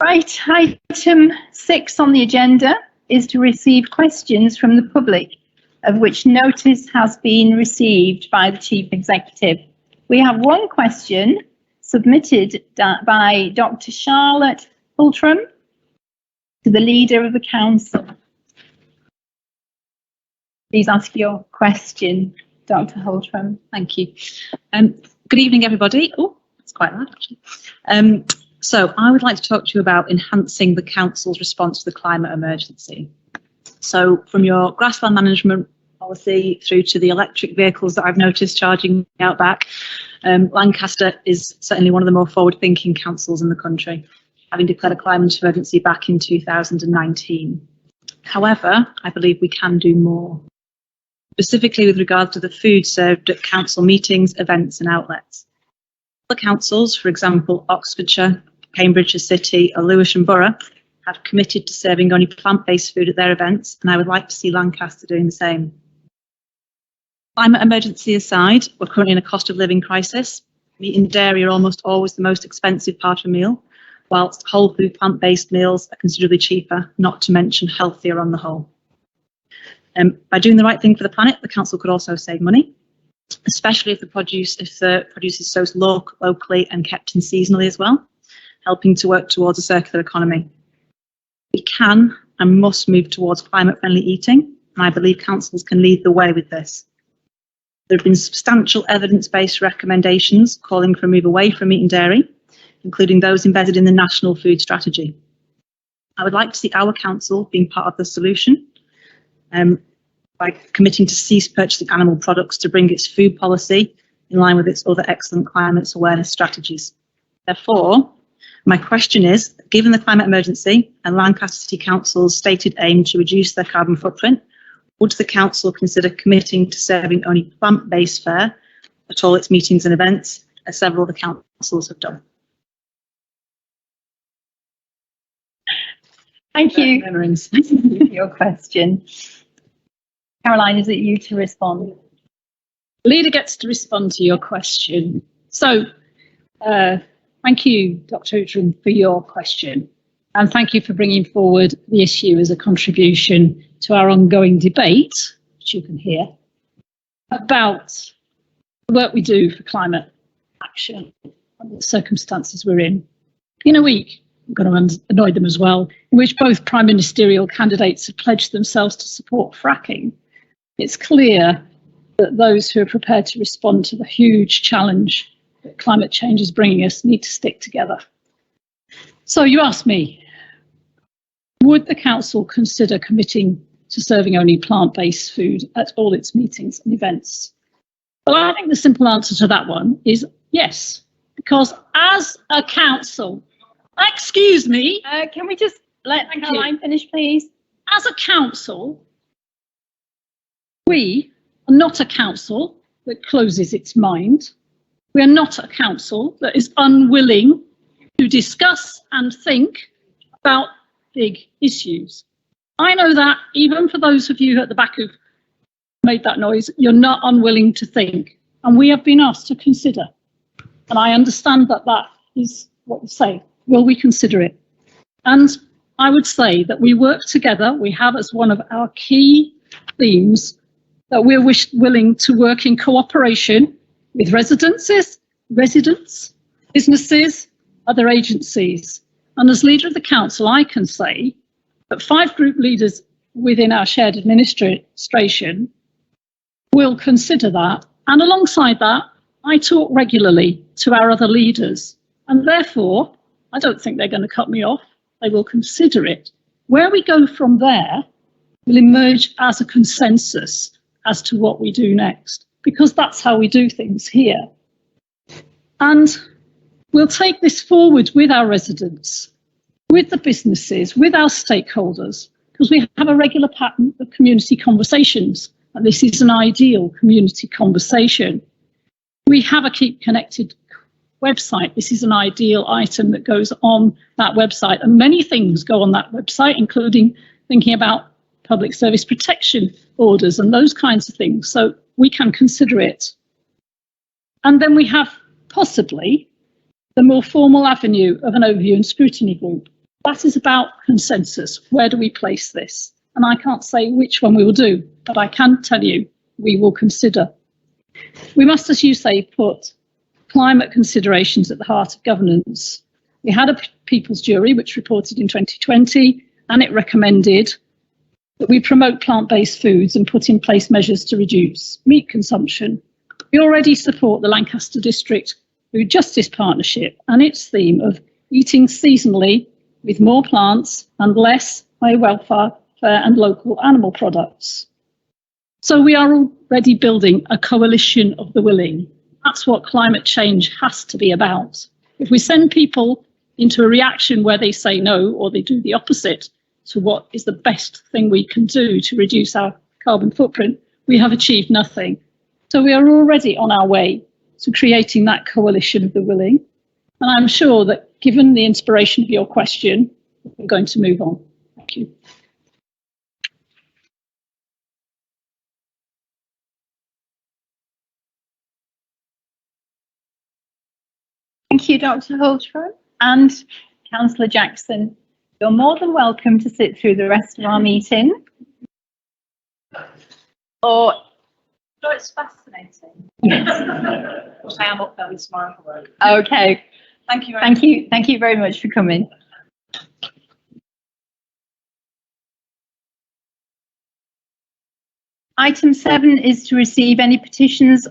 Right, item 6 on the agenda is to receive questions from the public, of which notice has been received by the Chief Executive. We have one question submitted by Dr. Charlotte Hultram to the Leader of the Council. Please ask your question, Dr. Hultram. Thank you. Good evening, everybody. Oh, that's quite loud, actually. So I would like to talk to you about enhancing the Council's response to the climate emergency. So from your grassland management policy through to the electric vehicles that I've noticed charging out back, Lancaster is certainly one of the more forward-thinking councils in the country, having declared a climate emergency back in 2019. However, I believe we can do more, specifically with regard to the food served at council meetings, events and outlets. Other councils, for example, Oxfordshire, Cambridgeshire City or Lewisham Borough, have committed to serving only plant-based food at their events, and I would like to see Lancaster doing the same. Climate emergency aside, we're currently in a cost of living crisis. Meat and dairy are almost always the most expensive part of a meal, whilst whole food plant-based meals are considerably cheaper, not to mention healthier on the whole. By doing the right thing for the planet, the council could also save money, especially if the produce is sourced locally and kept in seasonally as well, helping to work towards a circular economy. We can and must move towards climate-friendly eating, and I believe councils can lead the way with this. There have been substantial evidence-based recommendations calling for a move away from meat and dairy, including those embedded in the National Food Strategy. I would like to see our council being part of the solution by committing to cease purchasing animal products to bring its food policy in line with its other excellent climate awareness strategies. Therefore, my question is, given the climate emergency and Lancaster City Council's stated aim to reduce their carbon footprint, would the council consider committing to serving only plant-based fare at all its meetings and events, as several of the councils have done? Thank you for your question. Caroline, is it you to respond? Leader gets to respond to your question. So, thank you, Dr. Hultram, for your question. And thank you for bringing forward the issue as a contribution to our ongoing debate, which you can hear, about the work we do for climate action and the circumstances we're in. In a week, I'm going to annoy them as well, in which both prime ministerial candidates have pledged themselves to support fracking, it's clear that those who are prepared to respond to the huge challenge that climate change is bringing us need to stick together. So you asked me, would the council consider committing to serving only plant-based food at all its meetings and events? Well, I think the simple answer to that one is yes, because as a council, excuse me. Can we just let Caroline finish, please? As a council, we are not a council that closes its mind. We are not a council that is unwilling to discuss and think about big issues. I know that even for those of you at the back who've made that noise, you're not unwilling to think. And we have been asked to consider. And I understand that that is what you say. Will we consider it? And I would say that we work together. We have as one of our key themes that we're willing to work in cooperation with residents, businesses, other agencies. And as leader of the council, I can say that 5 group leaders within our shared administration will consider that. And alongside that, I talk regularly to our other leaders. And therefore, I don't think they're going to cut me off. They will consider it. Where we go from there will emerge as a consensus as to what we do next, because that's how we do things here. And we'll take this forward with our residents, with the businesses, with our stakeholders, because we have a regular pattern of community conversations, and this is an ideal community conversation. We have a Keep Connected website. This is an ideal item that goes on that website, and many things go on that website, including thinking about public service protection orders and those kinds of things. So we can consider it. And then we have possibly the more formal avenue of an overview and scrutiny group. That is about consensus. Where do we place this? And I can't say which one we will do, but I can tell you we will consider. We must, as you say, put climate considerations at the heart of governance. We had a people's jury which reported in 2020, and it recommended that we promote plant-based foods and put in place measures to reduce meat consumption. We already support the Lancaster District Food Justice Partnership and its theme of eating seasonally with more plants and less high welfare and local animal products. So we are already building a coalition of the willing. That's what climate change has to be about. If we send people into a reaction where they say no, or they do the opposite to what is the best thing we can do to reduce our carbon footprint, we have achieved nothing. So we are already on our way to creating that coalition of the willing. And I'm sure that given the inspiration of your question, we're going to move on. Thank you. Thank you, Dr. Holtram and Councillor Jackson. You're more than welcome to sit through the rest of our meeting. Or No, it's fascinating. yes. I am up there tomorrow for work. Okay. Thank you very much. Thank you very much for coming. Item 7 is to receive any petitions